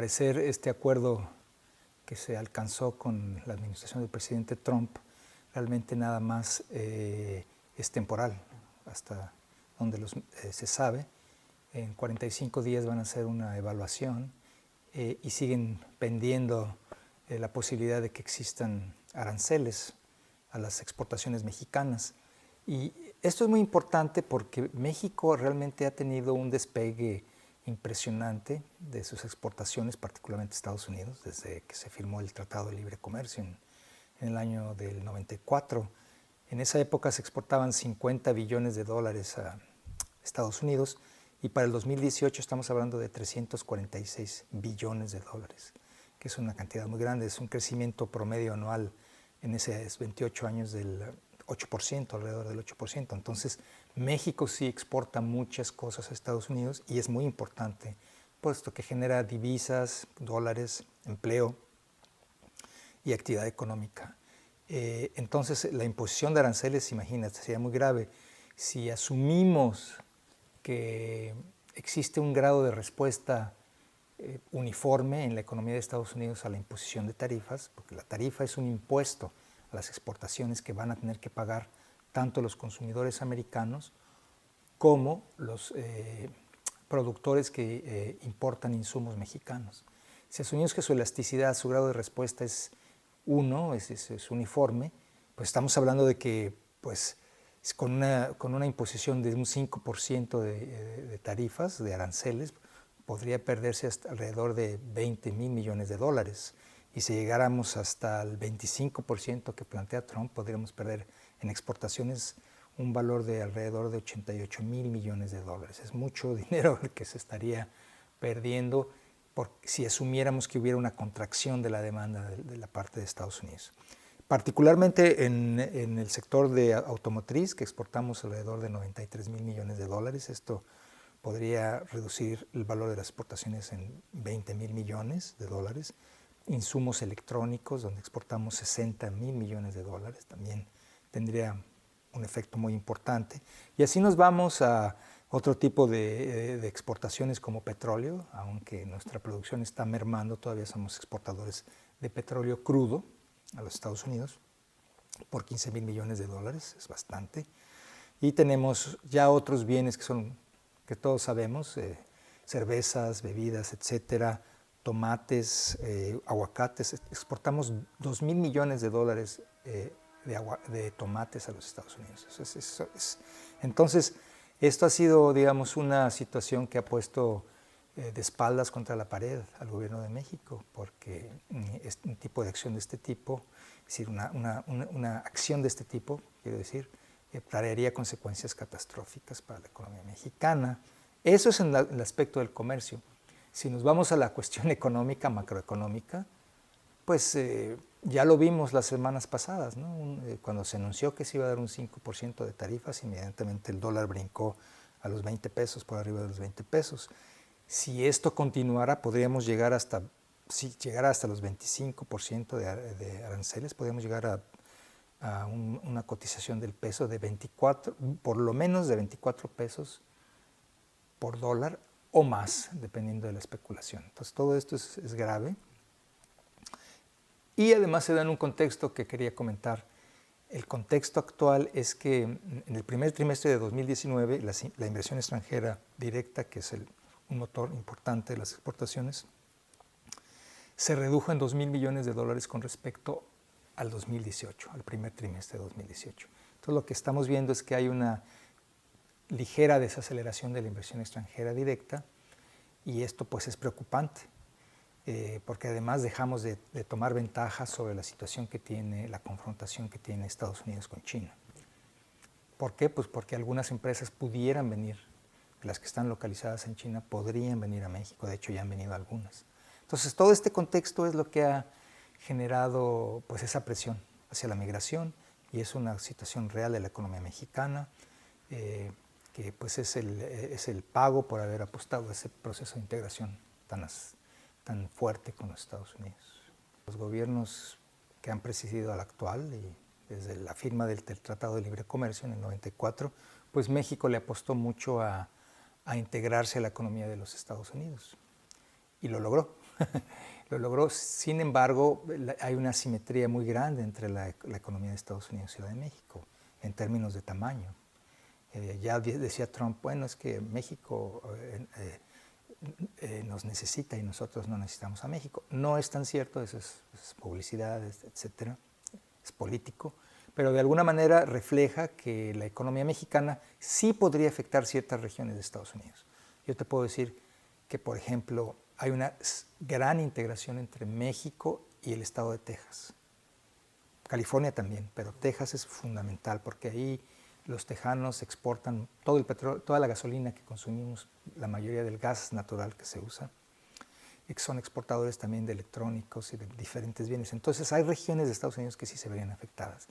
parecer este acuerdo que se alcanzó con la administración del presidente Trump realmente nada más es temporal, hasta donde se sabe. En 45 días van a hacer una evaluación y siguen pendiendo la posibilidad de que existan aranceles a las exportaciones mexicanas. Y esto es muy importante porque México realmente ha tenido un despegue impresionante de sus exportaciones, particularmente Estados Unidos, desde que se firmó el Tratado de Libre Comercio en el año del 94. En esa época se exportaban 50 billones de dólares a Estados Unidos y para el 2018 estamos hablando de 346 billones de dólares, que es una cantidad muy grande, es un crecimiento promedio anual en esos 28 años del 8%, alrededor del 8%. Entonces, México sí exporta muchas cosas a Estados Unidos y es muy importante, puesto que genera divisas, dólares, empleo y actividad económica. Entonces, la imposición de aranceles, imagínate, sería muy grave. Si asumimos que existe un grado de respuesta uniforme en la economía de Estados Unidos a la imposición de tarifas, porque la tarifa es un impuesto a las exportaciones que van a tener que pagar tanto los consumidores americanos como los productores que importan insumos mexicanos. Si asumimos que su elasticidad, su grado de respuesta es es uniforme, pues estamos hablando de que pues, con una imposición de un 5% de tarifas, de aranceles, podría perderse hasta alrededor de 20 mil millones de dólares. Y si llegáramos hasta el 25% que plantea Trump, podríamos perder en exportaciones un valor de alrededor de 88 mil millones de dólares. Es mucho dinero el que se estaría perdiendo si asumiéramos que hubiera una contracción de la demanda de la parte de Estados Unidos. Particularmente en el sector de automotriz, que exportamos alrededor de 93 mil millones de dólares, esto podría reducir el valor de las exportaciones en 20 mil millones de dólares. Insumos electrónicos, donde exportamos 60 mil millones de dólares, también tendría un efecto muy importante. Y así nos vamos a otro tipo de exportaciones como petróleo, aunque nuestra producción está mermando, todavía somos exportadores de petróleo crudo a los Estados Unidos por 15 mil millones de dólares, es bastante. Y tenemos ya otros bienes que todos sabemos, cervezas, bebidas, etcétera, tomates, aguacates. Exportamos 2 mil millones de dólares de tomates a los Estados Unidos. Entonces, esto ha sido, digamos, una situación que ha puesto de espaldas contra la pared al gobierno de México, porque un tipo de acción de este tipo, es decir, una acción de este tipo, quiero decir, traería consecuencias catastróficas para la economía mexicana. Eso es en el aspecto del comercio. Si nos vamos a la cuestión económica, macroeconómica, pues ya lo vimos las semanas pasadas, ¿no? Cuando se anunció que se iba a dar un 5% de tarifas, inmediatamente el dólar brincó a los 20 pesos, por arriba de los 20 pesos. Si esto continuara, podríamos llegar si llegara hasta los 25% de aranceles, podríamos llegar a una cotización del peso de 24, por lo menos de 24 pesos por dólar o más, dependiendo de la especulación. Entonces todo esto es grave. Y además se da en un contexto que quería comentar. El contexto actual es que en el primer trimestre de 2019 la inversión extranjera directa, que es un motor importante de las exportaciones, se redujo en 2 mil millones de dólares con respecto al 2018, al primer trimestre de 2018. Entonces lo que estamos viendo es que hay una ligera desaceleración de la inversión extranjera directa y esto pues es preocupante. Porque además dejamos de tomar ventaja sobre la situación que tiene, la confrontación que tiene Estados Unidos con China. ¿Por qué? Pues porque algunas empresas pudieran venir, las que están localizadas en China podrían venir a México, de hecho ya han venido algunas. Entonces todo este contexto es lo que ha generado pues esa presión hacia la migración y es una situación real de la economía mexicana, que pues es el pago por haber apostado a ese proceso de integración tan fuerte con los Estados Unidos. Los gobiernos que han presidido al actual, y desde la firma del Tratado de Libre Comercio en el 94, pues México le apostó mucho a integrarse a la economía de los Estados Unidos y lo logró. Lo logró. Sin embargo, hay una asimetría muy grande entre la economía de Estados Unidos y la de México, en términos de tamaño. Ya decía Trump, bueno, es que México nos necesita y nosotros no necesitamos a México. No es tan cierto, eso es publicidad, etcétera, es político, pero de alguna manera refleja que la economía mexicana sí podría afectar ciertas regiones de Estados Unidos. Yo te puedo decir que, por ejemplo, hay una gran integración entre México y el estado de Texas. California también, pero Texas es fundamental porque ahí los tejanos exportan todo el petróleo, toda la gasolina que consumimos, la mayoría del gas natural que se usa. Son exportadores también de electrónicos y de diferentes bienes. Entonces hay regiones de Estados Unidos que sí se verían afectadas.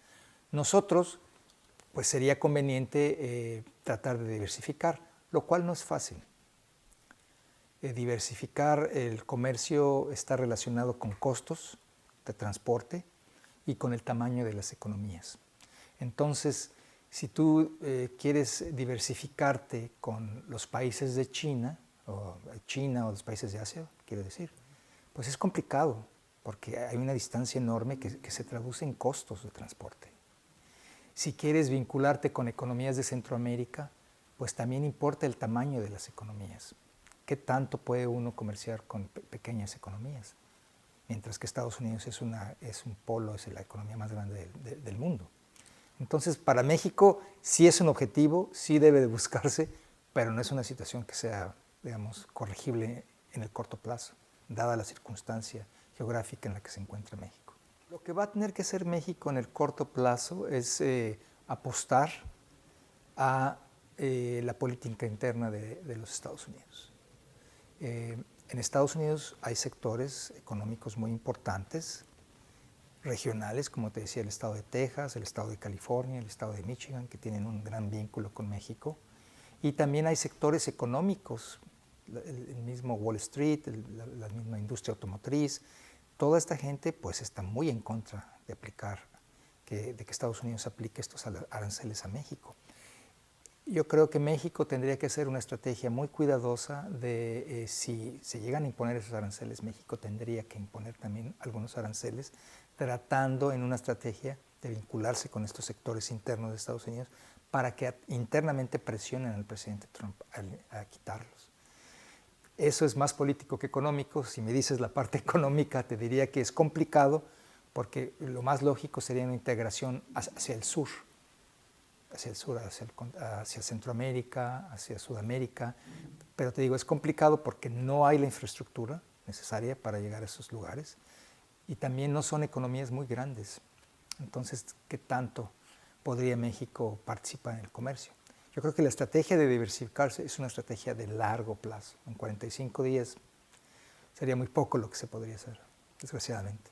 Nosotros, pues sería conveniente tratar de diversificar, lo cual no es fácil. Diversificar el comercio está relacionado con costos de transporte y con el tamaño de las economías. Entonces, si tú quieres diversificarte con los países de China o los países de Asia, quiero decir, pues es complicado porque hay una distancia enorme que se traduce en costos de transporte. Si quieres vincularte con economías de Centroamérica, pues también importa el tamaño de las economías. ¿Qué tanto puede uno comerciar con pequeñas economías? Mientras que Estados Unidos es un polo, es la economía más grande del mundo. Entonces, para México sí es un objetivo, sí debe de buscarse, pero no es una situación que sea, digamos, corregible en el corto plazo, dada la circunstancia geográfica en la que se encuentra México. Lo que va a tener que hacer México en el corto plazo es apostar a la política interna de los Estados Unidos. En Estados Unidos hay sectores económicos muy importantes, regionales, como te decía, el estado de Texas, el estado de California, el estado de Michigan, que tienen un gran vínculo con México. Y también hay sectores económicos, el mismo Wall Street, la misma industria automotriz. Toda esta gente pues está muy en contra de que Estados Unidos aplique estos aranceles a México. Yo creo que México tendría que hacer una estrategia muy cuidadosa de si se llegan a imponer esos aranceles, México tendría que imponer también algunos aranceles, tratando en una estrategia de vincularse con estos sectores internos de Estados Unidos para que internamente presionen al presidente Trump a quitarlos. Eso es más político que económico. Si me dices la parte económica, te diría que es complicado porque lo más lógico sería una integración hacia el sur, hacia Centroamérica, hacia Sudamérica, pero te digo, es complicado porque no hay la infraestructura necesaria para llegar a esos lugares y también no son economías muy grandes. Entonces, ¿qué tanto podría México participar en el comercio? Yo creo que la estrategia de diversificarse es una estrategia de largo plazo. En 45 días sería muy poco lo que se podría hacer, desgraciadamente.